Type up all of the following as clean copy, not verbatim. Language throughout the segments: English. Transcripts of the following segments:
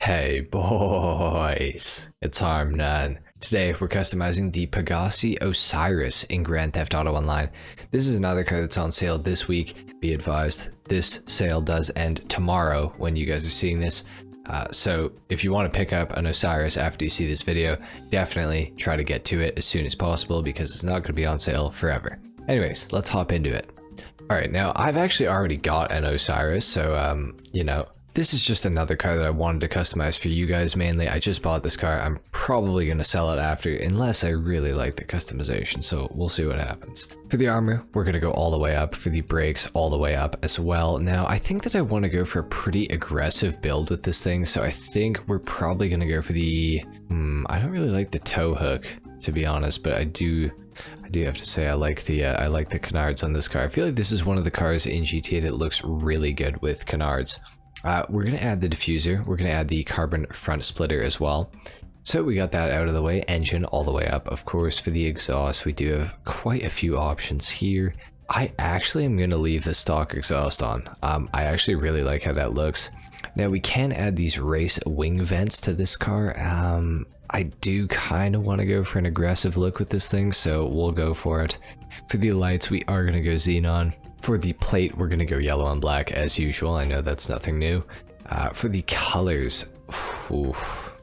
Hey boys, it's HarmNone. Today we're customizing the Pegassi Osiris in Grand Theft Auto Online. This is another car that's on sale this week. Be advised, this sale does end tomorrow when you guys are seeing this. So if you want to pick up an Osiris after you see this video, definitely try to get to it as soon as possible because it's not going to be on sale forever. Anyways, let's hop into it. Alright, now I've actually already got an Osiris, so this is just another car that I wanted to customize for you guys mainly. I just bought this car. I'm probably going to sell it after unless I really like the customization, so we'll see what happens. For the armor, we're going to go all the way up. For the brakes, all the way up as well. Now, I think that I want to go for a pretty aggressive build with this thing, so I think we're probably going to go for the... I don't really like the tow hook, to be honest, but I do have to say I like the canards on this car. I feel like this is one of the cars in GTA that looks really good with canards. We're going to add the diffuser. We're going to add the carbon front splitter as well. So we got that out of the way. Engine all the way up. Of course, for the exhaust, we do have quite a few options here. I actually am going to leave the stock exhaust on. I actually really like how that looks. Now we can add these race wing vents to this car. I do kind of want to go for an aggressive look with this thing, so we'll go for it. For the lights, we are going to go xenon. For the plate, we're going to go yellow and black as usual. I know that's nothing new. For the colors,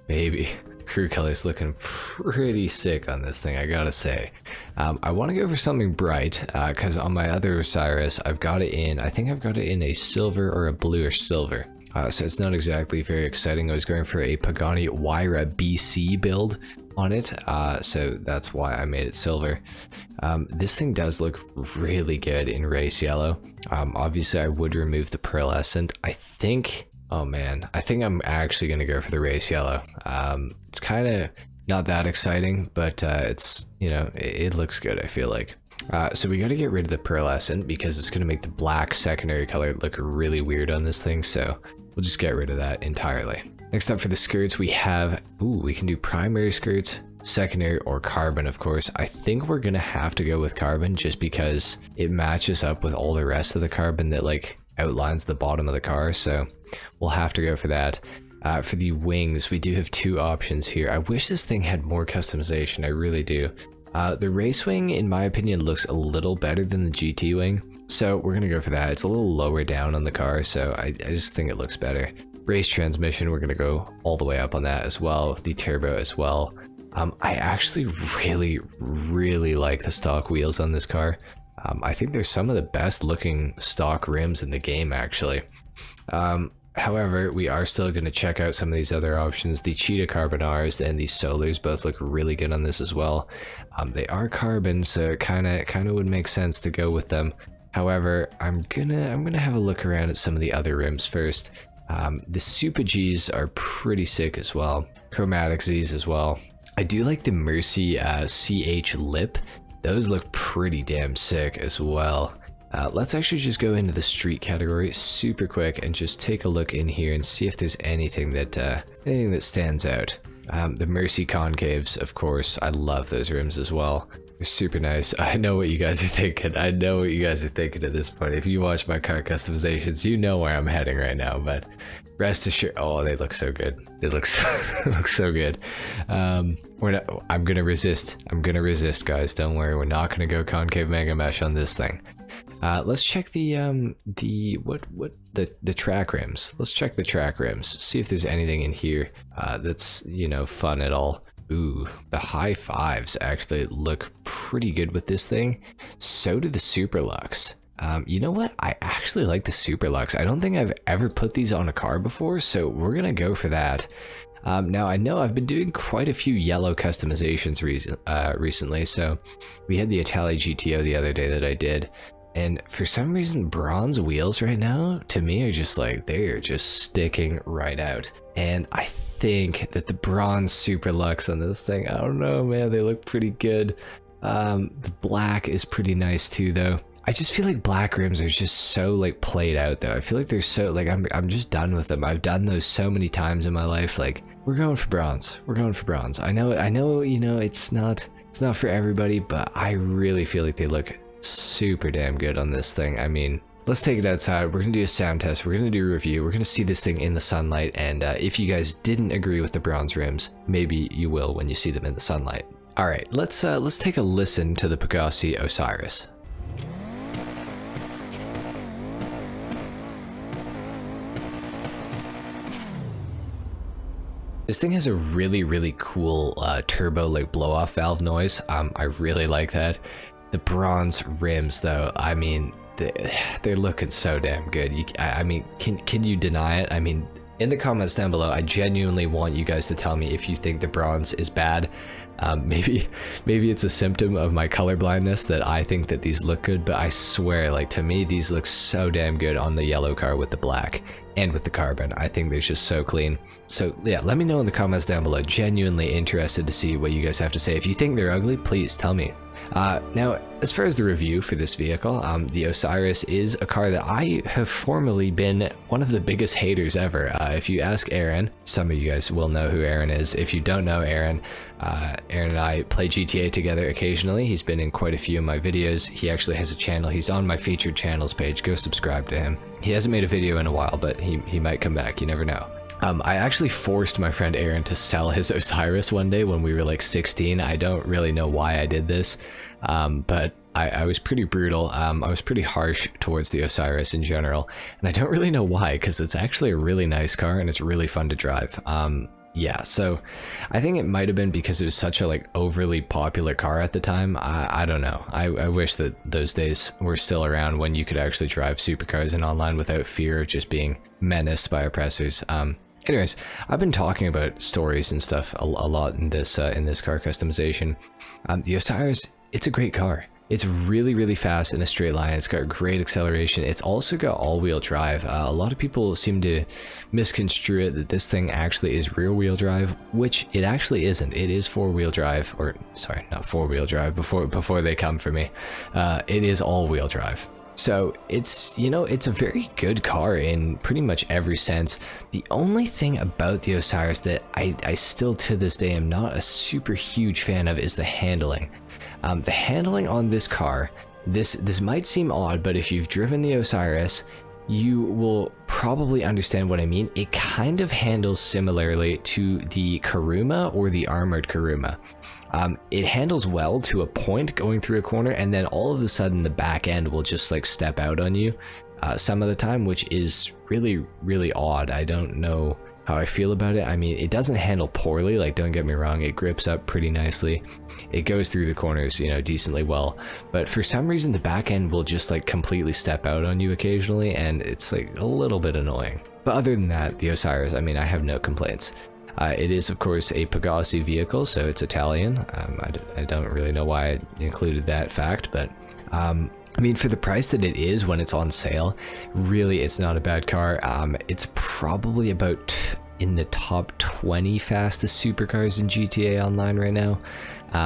baby, crew colors looking pretty sick on this thing, I gotta say. I want to go for something bright because on my other Osiris, I've got it in, I think I've got it in a silver or a bluish silver. So it's not exactly very exciting. I was going for a Pagani Huayra BC build on it, so that's why I made it silver. This thing does look really good in race yellow. Obviously I would remove the pearlescent. I think I'm actually going to go for the race yellow. It's kind of not that exciting, but it's, it looks good, I feel like. So we got to get rid of the pearlescent because it's going to make the black secondary color look really weird on this thing, so we'll just get rid of that entirely. Next up for the skirts, we have, we can do primary skirts, secondary, or carbon, of course. I think we're going to have to go with carbon just because it matches up with all the rest of the carbon that like outlines the bottom of the car, so we'll have to go for that. For the wings, we do have two options here. I wish this thing had more customization, I really do. The race wing, in my opinion, looks a little better than the GT wing, so we're going to go for that. It's a little lower down on the car, so I just think it looks better. Race transmission, we're going to go all the way up on that as well, the turbo as well. I actually really like the stock wheels on this car. I think they're some of the best looking stock rims in the game, actually. However, we are still going to check out some of these other options. The Cheetah Carbon Rs and the Solars both look really good on this as well. They are carbon, so it kind of would make sense to go with them. However, I'm gonna have a look around at some of the other rims first. The Super Gs are pretty sick as well. Chromatic Zs as well. I do like the Mercy CH lip. Those look pretty damn sick as well. Let's actually just go into the street category super quick and just take a look in here and see if there's anything that stands out. The Mercy concaves, of course. I love those rims as well. They're super nice. I know what you guys are thinking. I know what you guys are thinking at this point. If you watch my car customizations, you know where I'm heading right now, but rest assured, oh, they look so good. They look so good. I'm gonna resist. I'm gonna resist, guys. Don't worry. We're not gonna go concave mega mesh on this thing. Let's check the track rims. Let's check the track rims. See if there's anything in here that's fun at all. Ooh, the high fives actually look pretty good with this thing. So do the Super Lux. You know what? I actually like the Super Lux. I don't think I've ever put these on a car before, so we're gonna go for that. Now I know I've been doing quite a few yellow customizations recently. So we had the Italy GTO the other day that I did. And for some reason, Bron's wheels right now, to me, are just like, they are just sticking right out. And I think that the Bron Super Lux on this thing, I don't know, man, they look pretty good. The black is pretty nice too, though. I just feel like black rims are just so like played out, though. I feel like they're so like, I'm just done with them. I've done those so many times in my life. Like, we're going for bronze. We're going for bronze. I know, it's not for everybody, but I really feel like they look super damn good on this thing. I mean, let's take it outside. We're gonna do a sound test. We're gonna do a review. We're gonna see this thing in the sunlight, and if you guys didn't agree with the bronze rims, maybe you will when you see them in the sunlight. All right, let's take a listen to the Pegassi Osiris. This thing has a really cool turbo like blow off valve noise. I really like that. The bronze rims though, I mean, they're looking so damn good. I mean, can you deny it? I mean, in the comments down below, I genuinely want you guys to tell me if you think the bronze is bad. Maybe it's a symptom of my color blindness that I think that these look good, but I swear, like, to me, these look so damn good on the yellow car with the black and with the carbon. I think they're just so clean. So yeah, let me know in the comments down below. Genuinely interested to see what you guys have to say. If you think they're ugly, please tell me. Now, as far as the review for this vehicle, the Osiris is a car that I have formerly been one of the biggest haters ever. If you ask Aaron, some of you guys will know who Aaron is. If you don't know Aaron, Aaron and I play GTA together occasionally. He's been in quite a few of my videos. He actually has a channel. He's on my featured channels page. Go subscribe to him. He hasn't made a video in a while, but he might come back. You never know. I actually forced my friend Aaron to sell his Osiris one day when we were like 16. I don't really know why I did this, but I was pretty brutal. I was pretty harsh towards the Osiris in general, and I don't really know why, because it's actually a really nice car and it's really fun to drive. Yeah, so I think it might have been because it was such a like overly popular car at the time. I don't know. I wish that those days were still around when you could actually drive supercars in online without fear of just being menaced by oppressors. Anyways, I've been talking about stories and stuff a lot in this car customization. The Osiris, it's a great car. It's really fast in a straight line. It's got great acceleration. It's also got all-wheel drive. A lot of people seem to misconstrue it that this thing actually is rear-wheel drive, which it actually isn't. It is four-wheel drive, or sorry, not four-wheel drive. Before they come for me, it is all-wheel drive. So it's, you know, it's a very good car in pretty much every sense. The only thing about the Osiris that I still to this day am not a super huge fan of is the handling. The handling on this car, this might seem odd, but if you've driven the Osiris, you will probably understand what I mean. It kind of handles similarly to the Kuruma or the armored Kuruma. It handles well to a point going through a corner, and then all of a sudden the back end will just like step out on you some of the time, which is really odd. I don't know how I feel about it. I mean, it doesn't handle poorly, like, don't get me wrong, it grips up pretty nicely. It goes through the corners, you know, decently well, but for some reason the back end will just like completely step out on you occasionally, and it's like a little bit annoying. But other than that, the Osiris, I mean, I have no complaints. It is, of course, a Pegassi vehicle, so it's Italian. I don't really know why I included that fact, but I mean, for the price that it is when it's on sale, really, it's not a bad car. It's probably about in the top 20 fastest supercars in GTA Online right now.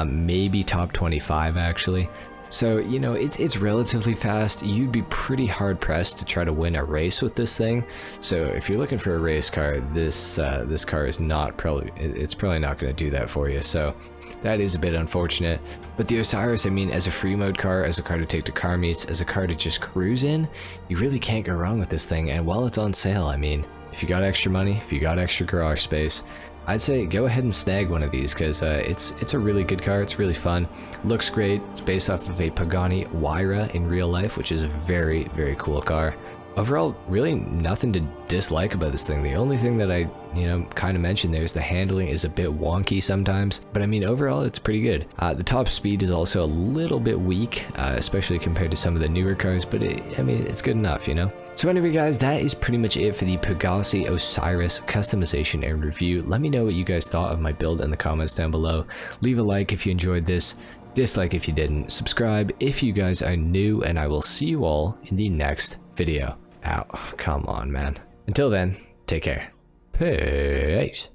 Maybe top 25, actually. So, you know, it's relatively fast. You'd be pretty hard pressed to try to win a race with this thing. So if you're looking for a race car, this car is it's probably not going to do that for you. So that is a bit unfortunate. But the Osiris, I mean, as a free mode car, as a car to take to car meets, as a car to just cruise in, you really can't go wrong with this thing. And while it's on sale, I mean, if you got extra money, if you got extra garage space, I'd say go ahead and snag one of these, because it's a really good car. It's really fun, looks great. It's based off of a Pagani Huayra in real life, which is a very cool car. Overall, really nothing to dislike about this thing. The only thing that I, you know, kind of mentioned there is the handling is a bit wonky sometimes, but I mean, overall, it's pretty good. The top speed is also a little bit weak, especially compared to some of the newer cars, but I mean, it's good enough, you know? So anyway, guys, that is pretty much it for the Pegassi Osiris customization and review. Let me know what you guys thought of my build in the comments down below. Leave a like if you enjoyed this, dislike if you didn't, subscribe if you guys are new, and I will see you all in the next video. Ow, come on, man. Until then, take care. Peace.